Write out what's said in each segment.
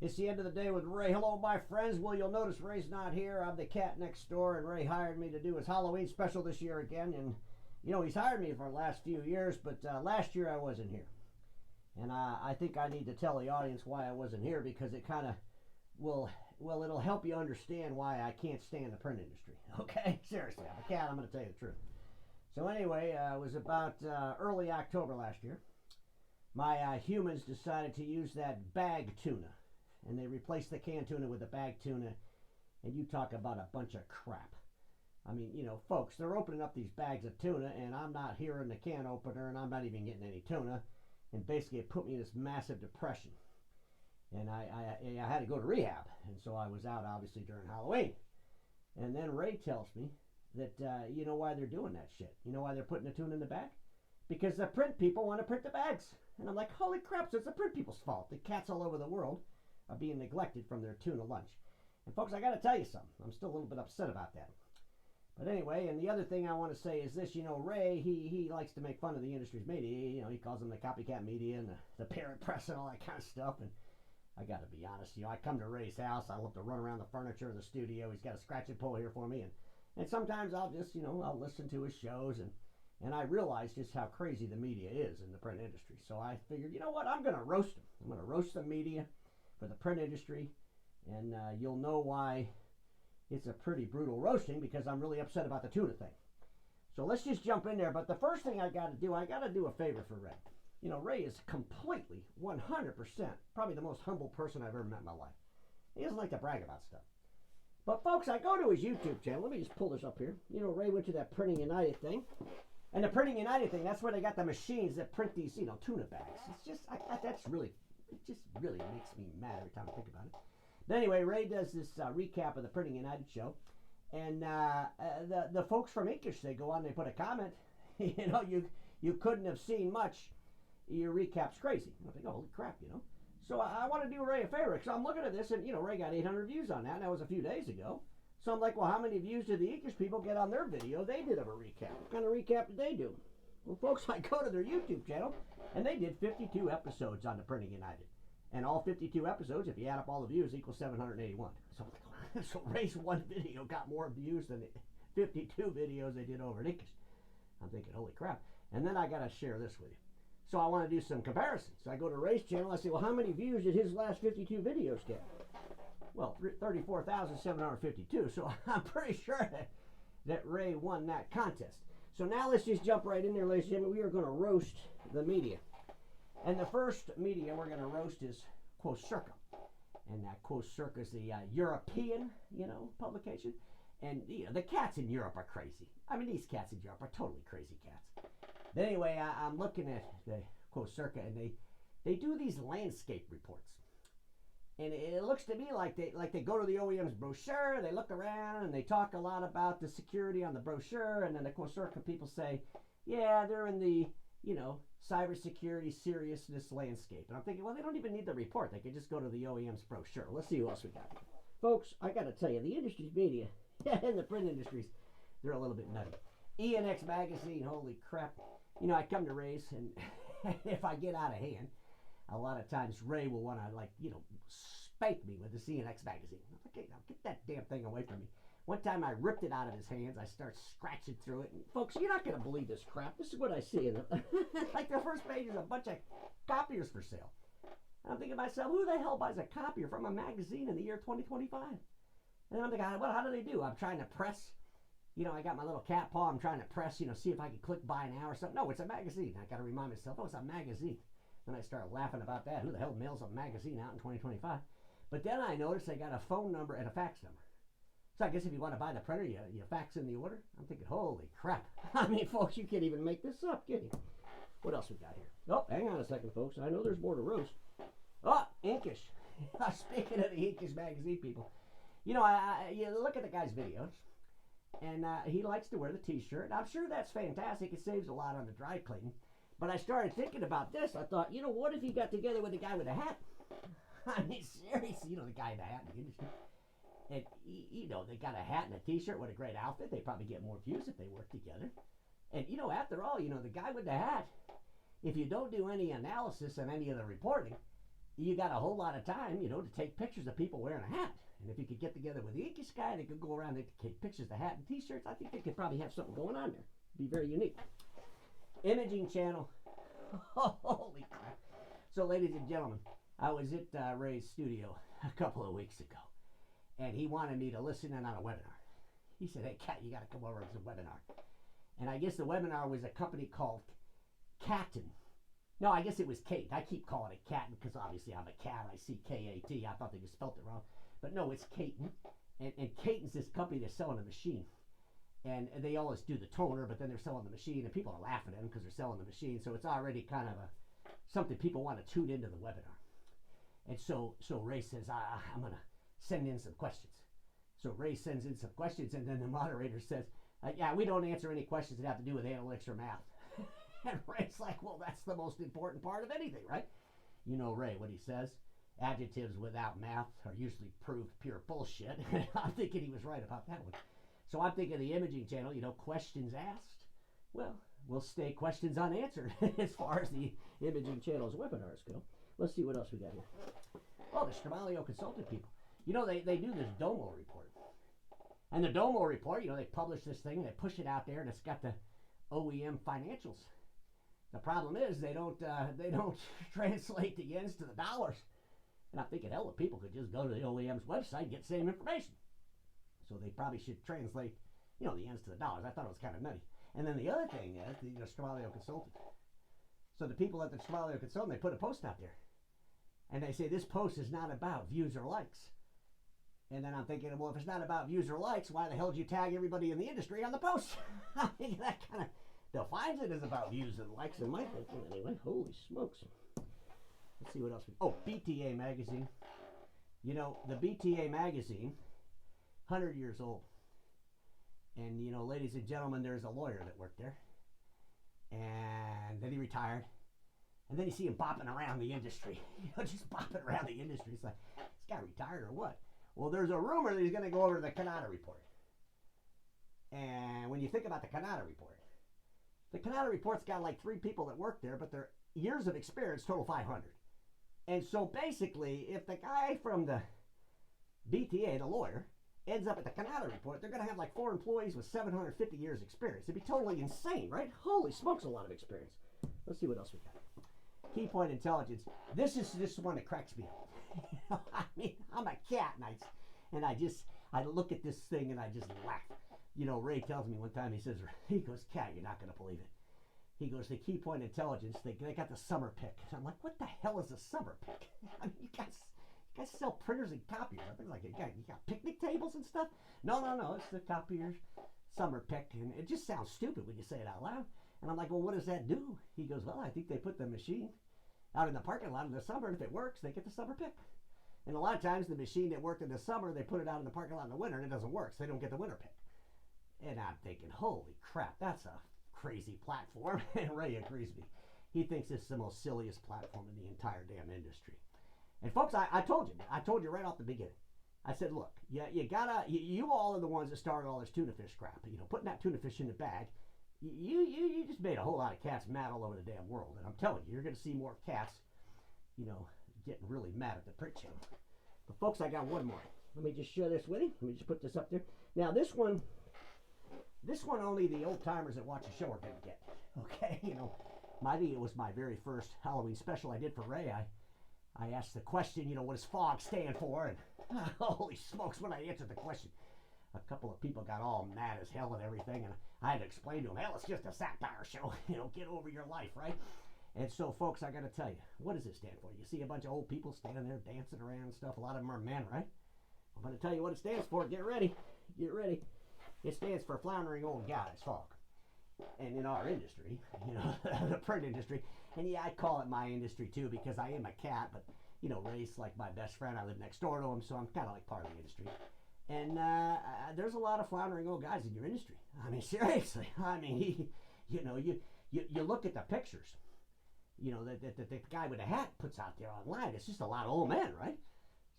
It's the end of the day with Ray. Hello, my friends. Well, you'll notice Ray's not here. I'm the cat next door, and Ray hired me to do his Halloween special this year again. And, he's hired me for the last few years, but last year I wasn't here. And I think I need to tell the audience why I wasn't here, because it kind of it'll help you understand why I can't stand the print industry. Okay? Seriously, I'm a cat. I'm going to tell you the truth. So anyway, it was about early October last year. My humans decided to use that bag tuna. And they replaced the canned tuna with the bag tuna. And you talk about a bunch of crap. I mean, folks, they're opening up these bags of tuna, and I'm not hearing the can opener, and I'm not even getting any tuna. And basically, it put me in this massive depression. And I had to go to rehab. And so I was out, obviously, during Halloween. And then Ray tells me that, you know why they're doing that shit? You know why they're putting the tuna in the bag? Because the print people want to print the bags. And I'm like, holy crap, so it's the print people's fault. The cats all over the world are being neglected from their tuna lunch. And folks, I got to tell you something. I'm still a little bit upset about that. But anyway, and the other thing I want to say is this, Ray, he likes to make fun of the industry's media. He calls them the copycat media and the parent press and all that kind of stuff. And I got to be honest, I come to Ray's house. I love to run around the furniture in the studio. He's got a scratch and pull here for me. And sometimes I'll just, I'll listen to his shows. And I realize just how crazy the media is in the print industry. So I figured, you know what, I'm going to roast them. I'm going to roast the media for the print industry. And you'll know why it's a pretty brutal roasting, because I'm really upset about the tuna thing. So let's just jump in there. But the first thing I got to do a favor for Ray. Ray is completely, 100%, probably the most humble person I've ever met in my life. He doesn't like to brag about stuff. But folks, I go to his YouTube channel. Let me just pull this up here. Ray went to that Printing United thing. And the Printing United thing, that's where they got the machines that print these, tuna bags. It's just, it just really makes me mad every time I think about it. But anyway, Ray does this recap of the Printing United show. And the folks from Inkish, they go on, they put a comment. You couldn't have seen much. Your recap's crazy. I think, holy crap, So I want to do Ray a favor, because I'm looking at this, and, Ray got 800 views on that, and that was a few days ago. So I'm like, well, how many views did the Inkish people get on their video? They did have a recap. What kind of recap did they do? Well, folks, I go to their YouTube channel, and they did 52 episodes on the Printing United. And all 52 episodes, if you add up all the views, equals 781. So Ray's one video got more views than the 52 videos they did over at Inkish. I'm thinking, holy crap. And then I got to share this with you. So I want to do some comparisons. So I go to Ray's channel. I say, well, how many views did his last 52 videos get? Well, 34,752. So I'm pretty sure that Ray won that contest. So now let's just jump right in there, ladies and gentlemen. We are going to roast the media. And the first media we're going to roast is Quocirca. And that Quocirca is the European, publication. And, the cats in Europe are crazy. I mean, these cats in Europe are totally crazy cats. But anyway, I'm looking at the Quocirca, and they do these landscape reports. And it looks to me like they go to the OEM's brochure, they look around, and they talk a lot about the security on the brochure, and then the Quocirca people say, yeah, they're in the, cybersecurity seriousness landscape. And I'm thinking, well, they don't even need the report. They could just go to the OEM's brochure. Let's see who else we got here. Folks, I got to tell you, the industry's media, and the print industries, they're a little bit nutty. ENX magazine, holy crap. I come to Ray's, and if I get out of hand, a lot of times Ray will want to, spank me with the CNX magazine. I'm like, hey, now get that damn thing away from me. One time I ripped it out of his hands. I start scratching through it. And folks, you're not going to believe this crap. This is what I see. Like the first page is a bunch of copiers for sale. And I'm thinking to myself, who the hell buys a copier from a magazine in the year 2025? And then I'm thinking, well, how do they do? I'm trying to press. I got my little cat paw. I'm trying to press, see if I can click buy now or something. No, it's a magazine. I got to remind myself, oh, it's a magazine. Then I start laughing about that. Who the hell mails a magazine out in 2025? But then I noticed they got a phone number and a fax number. So I guess if you want to buy the printer, you fax in the order. I'm thinking, holy crap. I mean, folks, you can't even make this up, can you? What else we got here? Oh, hang on a second, folks. I know there's more to roast. Oh, Inkish. Speaking of the Inkish magazine people. You look at the guy's videos, and he likes to wear the t-shirt. I'm sure that's fantastic. It saves a lot on the dry cleaning. But I started thinking about this. I thought, what if he got together with the guy with the hat? I mean, seriously, the guy in the hat in the industry. And, they got a hat and a t-shirt. What a great outfit. They probably get more views if they work together. And, after all, the guy with the hat, if you don't do any analysis on any of the reporting, you got a whole lot of time, to take pictures of people wearing a hat. And if you could get together with the Inky Sky, they could go around and take pictures of the hat and t-shirts. I think they could probably have something going on there. Be very unique. Imaging channel. Holy crap. So, ladies and gentlemen, I was at Ray's studio a couple of weeks ago, and he wanted me to listen in on a webinar. He said, hey, Cat, you got to come over to the webinar. And I guess the webinar was a company called Caton. No, I guess it was Kate. I keep calling it Caton because obviously I'm a cat. I see K-A-T. I thought they just spelt it wrong. But no, it's Caton. And Caton's this company that's selling a machine. And they always do the toner, but then they're selling the machine, and people are laughing at them because they're selling the machine. So it's already kind of something people want to tune into the webinar. And so Ray says, I'm going to send in some questions. So Ray sends in some questions, and then the moderator says, yeah, we don't answer any questions that have to do with analytics or math. And Ray's like, well, that's the most important part of anything, right? You know Ray, what he says, adjectives without math are usually proved pure bullshit. I'm thinking he was right about that one. So I'm thinking the imaging channel, questions asked. Well, we'll stay questions unanswered as far as the imaging channel's webinars go. Let's see what else we got here. Oh, the Stramalio Consulting people. They do this Domo report. And the Domo report, they publish this thing, they push it out there, and it's got the OEM financials. The problem is they don't translate the yens to the dollars. And I'm thinking, hell, the people could just go to the OEM's website and get the same information. So they probably should translate, the yens to the dollars. I thought it was kind of nutty. And then the other thing is the Stramalio Consultant. So the people at the Stramalio Consultant, they put a post out there. And they say, this post is not about views or likes. And then I'm thinking, well, if it's not about views or likes, why the hell did you tag everybody in the industry on the post? I think that kind of defines it as about views and likes in my thinking anyway. Holy smokes. Let's see what else. BTA Magazine. The BTA Magazine, 100 years old. And, ladies and gentlemen, there's a lawyer that worked there. And then he retired. And then you see him bopping around the industry. Just bopping around the industry. It's like, this guy retired or what? Well, there's a rumor that he's going to go over to the Canada report. And when you think about the Canada report's got like 3 people that work there, but their years of experience total 500. And so basically, if the guy from the BTA, the lawyer, ends up at the Canada report, they're going to have like 4 employees with 750 years experience. It'd be totally insane, right? Holy smokes, a lot of experience. Let's see what else we got. Key point intelligence. This is one that cracks me up. I'm a cat, and I look at this thing and I just laugh. Ray tells me one time, he goes, Cat, you're not going to believe it. He goes, the key point intelligence, they got the summer pick. And I'm like, what the hell is a summer pick? You guys sell printers and copiers. I think like, you got picnic tables and stuff? No, it's the copiers summer pick. And it just sounds stupid when you say it out loud. And I'm like, well, what does that do? He goes, well, I think they put the machine out in the parking lot in the summer, and if it works, they get the summer pick. And a lot of times the machine that worked in the summer, they put it out in the parking lot in the winter, and it doesn't work, so they don't get the winter pick. And I'm thinking, holy crap, that's a crazy platform. And Ray agrees with me. He thinks it's the most silliest platform in the entire damn industry. And folks, I told you right off the beginning. I said, look, you all are the ones that started all this tuna fish crap. Putting that tuna fish in the bag. You just made a whole lot of cats mad all over the damn world. And I'm telling you, you're going to see more cats, getting really mad at the print channel. But folks, I got one more. Let me just share this with you. Let me just put this up there. Now this one only the old timers that watch the show are going to get. Okay, it was my very first Halloween special I did for Ray. I asked the question, what does FOG stand for? And holy smokes, when I answered the question, a couple of people got all mad as hell and everything, and I had to explain to them, hell, it's just a satire show. Get over your life, right? And so, folks, I got to tell you, what does it stand for? You see a bunch of old people standing there dancing around and stuff. A lot of them are men, right? I'm going to tell you what it stands for. Get ready. Get ready. It stands for Floundering Old Guys, FOG. And in our industry, the print industry, and yeah, I call it my industry too because I am a cat, but, Ray's like my best friend. I live next door to him, so I'm kind of like part of the industry. And there's a lot of floundering old guys in your industry. I mean, seriously. I mean, you look at the pictures, that the guy with the hat puts out there online. It's just a lot of old men, right?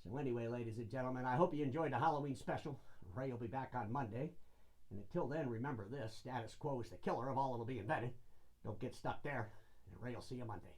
So anyway, ladies and gentlemen, I hope you enjoyed the Halloween special. Ray will be back on Monday. And until then, remember this, status quo is the killer of all that'll be invented. Don't get stuck there. And Ray will see you Monday.